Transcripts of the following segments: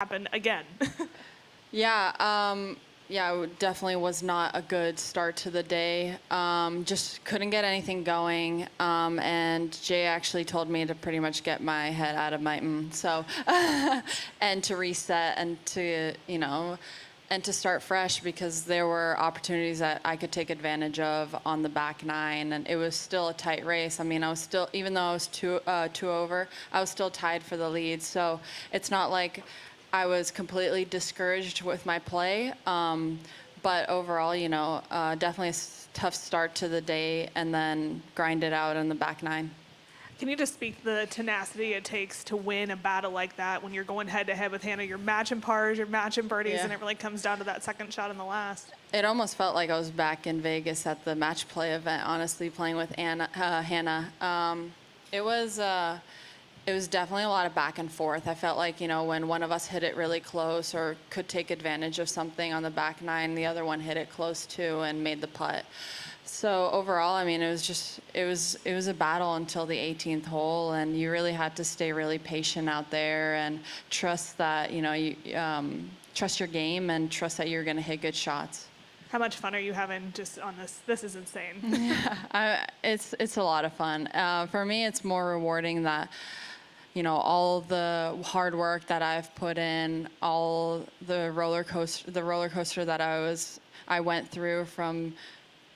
happen again. Yeah, it definitely was not a good start to the day. Just couldn't get anything going. And Jay actually told me to pretty much get my head out of my and to reset and to, and to start fresh, because there were opportunities that I could take advantage of on the back nine, and it was still a tight race. I mean, I was still, even though I was two over, I was still tied for the lead. So it's not like I was completely discouraged with my play, but overall, definitely a tough start to the day, and then grind it out in the back nine. Can you just speak to the tenacity it takes to win a battle like that when you're going head-to-head with Hannah? You're matching pars, you're matching birdies, and it really comes down to that second shot in the last. It almost felt like I was back in Vegas at the match play event, honestly, playing with Hannah. It was definitely a lot of back and forth. I felt like, when one of us hit it really close or could take advantage of something on the back nine, the other one hit it close too and made the putt. So overall, I mean, it was a battle until the 18th hole, and you really had to stay really patient out there and trust that, trust your game and trust that you're going to hit good shots. How much fun are you having just on this? This is insane. Yeah, it's a lot of fun. For me, it's more rewarding that, all the hard work that I've put in, all the roller coaster that I went through from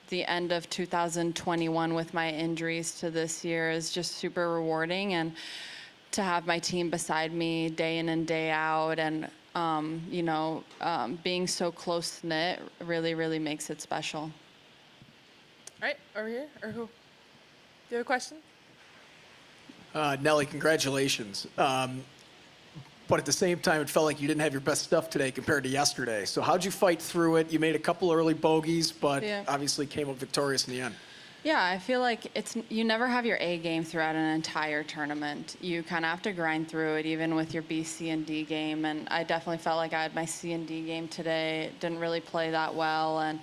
the end of 2021 with my injuries to this year is just super rewarding. And to have my team beside me day in and day out, and being so close-knit really, really makes it special. All right, over here, or who? Do you have a question? Nelly, congratulations. But at the same time, it felt like you didn't have your best stuff today compared to yesterday. So how'd you fight through it? You made a couple early bogeys, but obviously came up victorious in the end. Yeah, I feel like you never have your A game throughout an entire tournament. You kind of have to grind through it, even with your B, C, and D game. And I definitely felt like I had my C and D game today. Didn't really play that well, and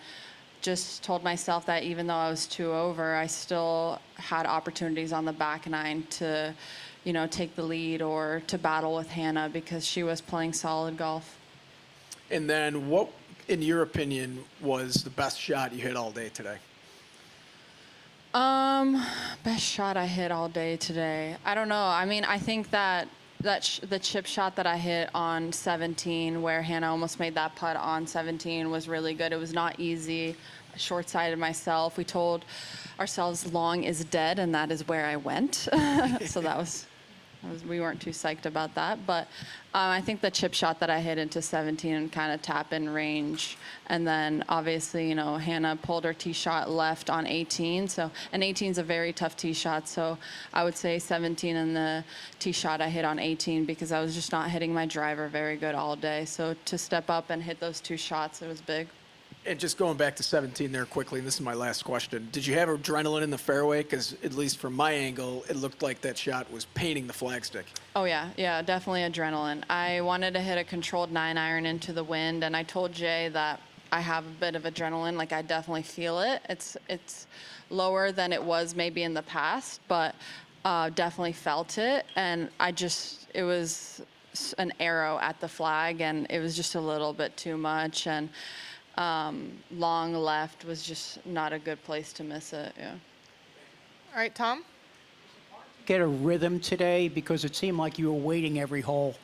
just told myself that even though I was 2 over, I still had opportunities on the back nine to, take the lead or to battle with Hannah, because she was playing solid golf. And then what, in your opinion, was the best shot you hit all day today? Best shot I hit all day today. I don't know. I mean, I think that the chip shot that I hit on 17, where Hannah almost made that putt on 17, was really good. It was not easy. Short-sighted myself. We told ourselves long is dead, and that is where I went. So we weren't too psyched about that. But I think the chip shot that I hit into 17 and kind of tap in range. And then obviously, Hannah pulled her tee shot left on 18. And 18 is a very tough tee shot. So I would say 17 and the tee shot I hit on 18, because I was just not hitting my driver very good all day. So to step up and hit those 2 shots, it was big. And just going back to 17 there quickly, and this is my last question. Did you have adrenaline in the fairway? Because at least from my angle, it looked like that shot was painting the flagstick. Oh, yeah, definitely adrenaline. I wanted to hit a controlled 9-iron into the wind, and I told Jay that I have a bit of adrenaline. Like, I definitely feel it. It's lower than it was maybe in the past, but definitely felt it. And it was an arrow at the flag, and it was just a little bit too much. And long left was just not a good place to miss it. Yeah. All right, Tom? Get a rhythm today, because it seemed like you were waiting every hole.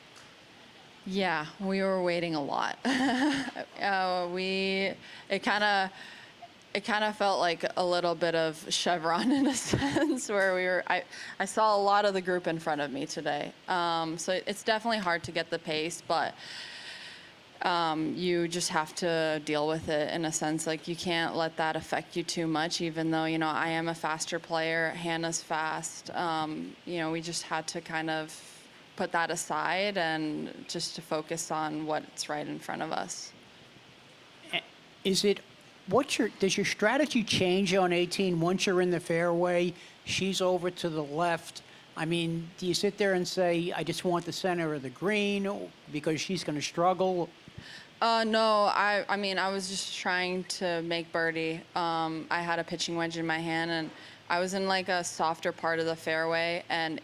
Yeah, we were waiting a lot. It kind of felt like a little bit of Chevron in a sense, where I saw a lot of the group in front of me today. So it's definitely hard to get the pace, but you just have to deal with it in a sense. Like, you can't let that affect you too much, even though, I am a faster player. Hannah's fast. We just had to kind of put that aside and just to focus on what's right in front of us. Does your strategy change on 18 once you're in the fairway? She's over to the left. I mean, do you sit there and say, I just want the center of the green because she's going to struggle? No, I mean, I was just trying to make birdie. I had a pitching wedge in my hand, and I was in like a softer part of the fairway, and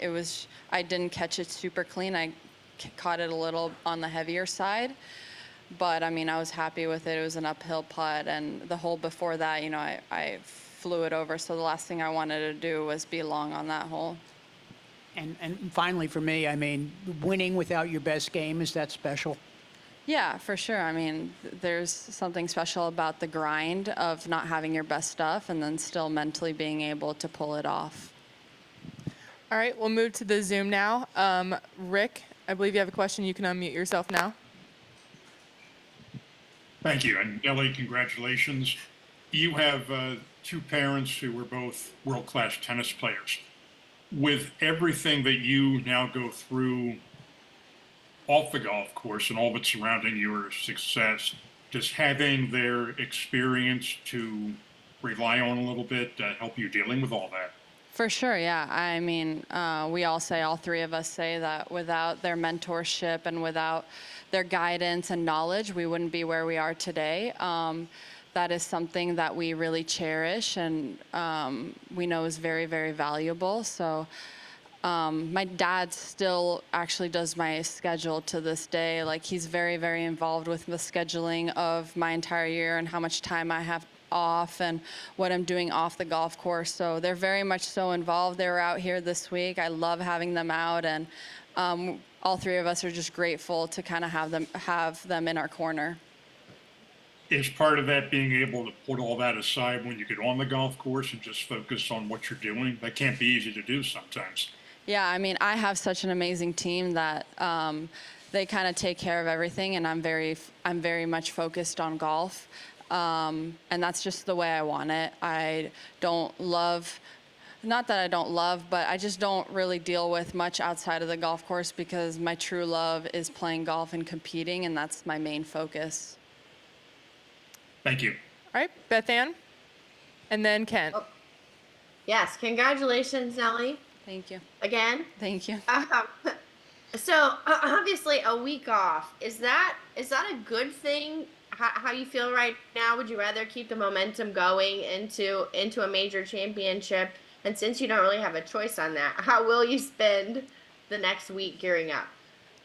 I didn't catch it super clean. I caught it a little on the heavier side. But I mean, I was happy with it. It was an uphill putt, and the hole before that, I flew it over. So the last thing I wanted to do was be long on that hole. And finally, for me, I mean, winning without your best game, is that special? Yeah, for sure. I mean, there's something special about the grind of not having your best stuff and then still mentally being able to pull it off. All right, we'll move to the Zoom now. Rick, I believe you have a question. You can unmute yourself now. Thank you. And Nelly, congratulations. You have two parents who were both world-class tennis players. With everything that you now go through off the golf course and all that's surrounding your success, does having their experience to rely on a little bit help you dealing with all that? For sure, yeah. I mean, we all three of us say that without their mentorship and without their guidance and knowledge, we wouldn't be where we are today. That is something that we really cherish and we know is very, very valuable. So my dad still actually does my schedule to this day. Like, he's very, very involved with the scheduling of my entire year and how much time I have off and what I'm doing off the golf course. So they're very much so involved. They were out here this week. I love having them out, and all three of us are just grateful to kind of have them in our corner. Is part of that being able to put all that aside when you get on the golf course and just focus on what you're doing? That can't be easy to do sometimes. Yeah, I mean, I have such an amazing team that they kind of take care of everything, and I'm very much focused on golf. And that's just the way I want it. I don't love, not that I don't love, but I just don't really deal with much outside of the golf course because my true love is playing golf and competing, and that's my main focus. Thank you. All right, Beth Ann, and then Kent. Oh. Yes, congratulations, Nelly. Thank you. Again. Thank you. So obviously a week off, is that a good thing? How you feel right now? Would you rather keep the momentum going into a major championship? And since you don't really have a choice on that, how will you spend the next week gearing up?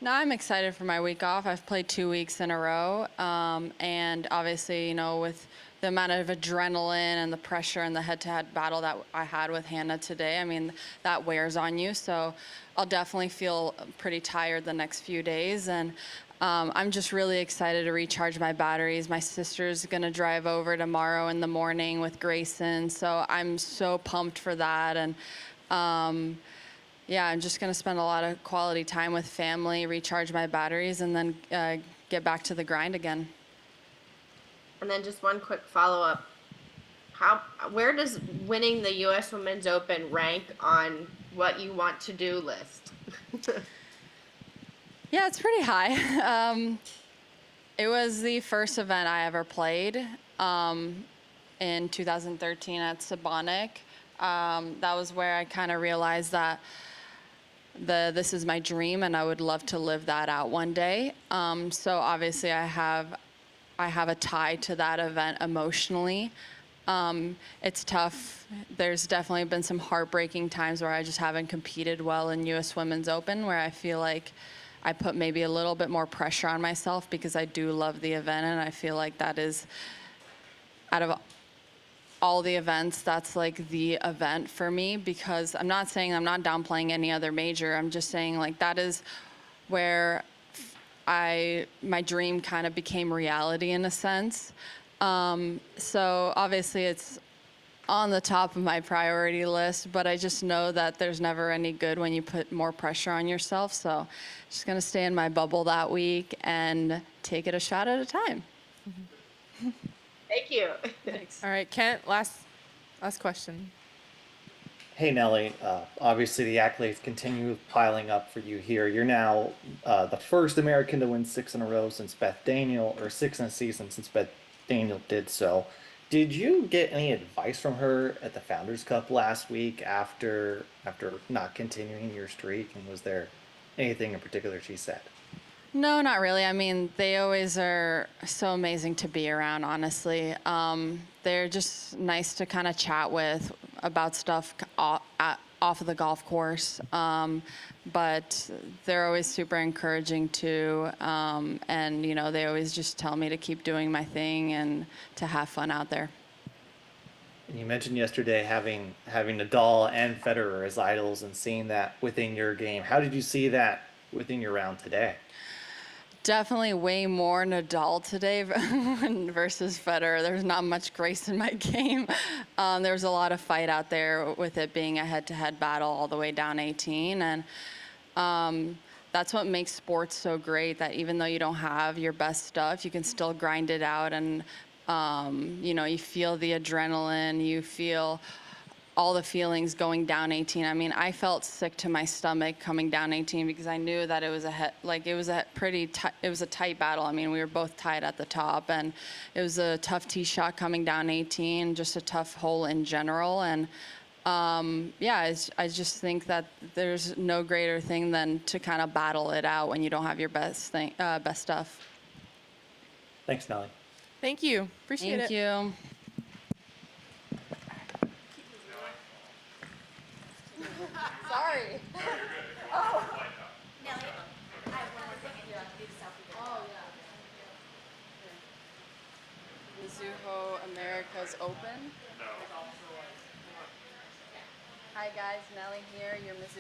No, I'm excited for my week off. I've played 2 weeks in a row. And obviously, with the amount of adrenaline and the pressure and the head-to-head battle that I had with Hannah today, I mean, that wears on you. So I'll definitely feel pretty tired the next few days. And I'm just really excited to recharge my batteries. My sister's going to drive over tomorrow in the morning with Grayson. So I'm so pumped for that. And yeah, I'm just going to spend a lot of quality time with family, recharge my batteries, and then get back to the grind again. And then just one quick follow-up. Where does winning the U.S. Women's Open rank on what you want to do list? Yeah, it's pretty high. It was the first event I ever played in 2013 at Sabonic. That was where I kind of realized that this is my dream, and I would love to live that out one day. So obviously, I have a tie to that event emotionally. It's tough. There's definitely been some heartbreaking times where I just haven't competed well in U.S. Women's Open, where I feel like I put maybe a little bit more pressure on myself because I do love the event, and I feel like that is, out of all the events, that's like the event for me, because I'm not saying I'm not downplaying any other major. I'm just saying, like, that is where my dream kind of became reality in a sense. So obviously it's on the top of my priority list, but I just know that there's never any good when you put more pressure on yourself. So just going to stay in my bubble that week and take it a shot at a time. Thank you. Thanks. All right, Kent, last question. Hey, Nelly. Obviously, the accolades continue piling up for you here. You're now the first American to win 6 in a row since Beth Daniel, or 6 in a season since Beth Daniel did so. Did you get any advice from her at the Founders Cup last week after not continuing your streak? And was there anything in particular she said? No, not really. I mean, they always are so amazing to be around, honestly. They're just nice to kind of chat with about stuff off of the golf course. but they're always super encouraging too. And, you know, they always just tell me to keep doing my thing and to have fun out there. And you mentioned yesterday having Nadal and Federer as idols and seeing that within your game. How did you see that within your round today? Definitely way more Nadal today versus Federer. There's not much grace in my game. There was a lot of fight out there with it being a head-to-head battle all the way down 18. And that's what makes sports so great, that even though you don't have your best stuff, you can still grind it out. And, you know, you feel the adrenaline, you feel all the feelings going down 18. I mean, I felt sick to my stomach coming down 18 because I knew that it was it was a tight battle. I mean, we were both tied at the top, and it was a tough tee shot coming down 18, just a tough hole in general. And yeah, I just think that there's no greater thing than to kind of battle it out when you don't have your best stuff. Thanks, Nelly. Thank you. Appreciate it. Thank you. Sorry. Mizuho Americas Open. Hi guys, Nelly here, your Mizuho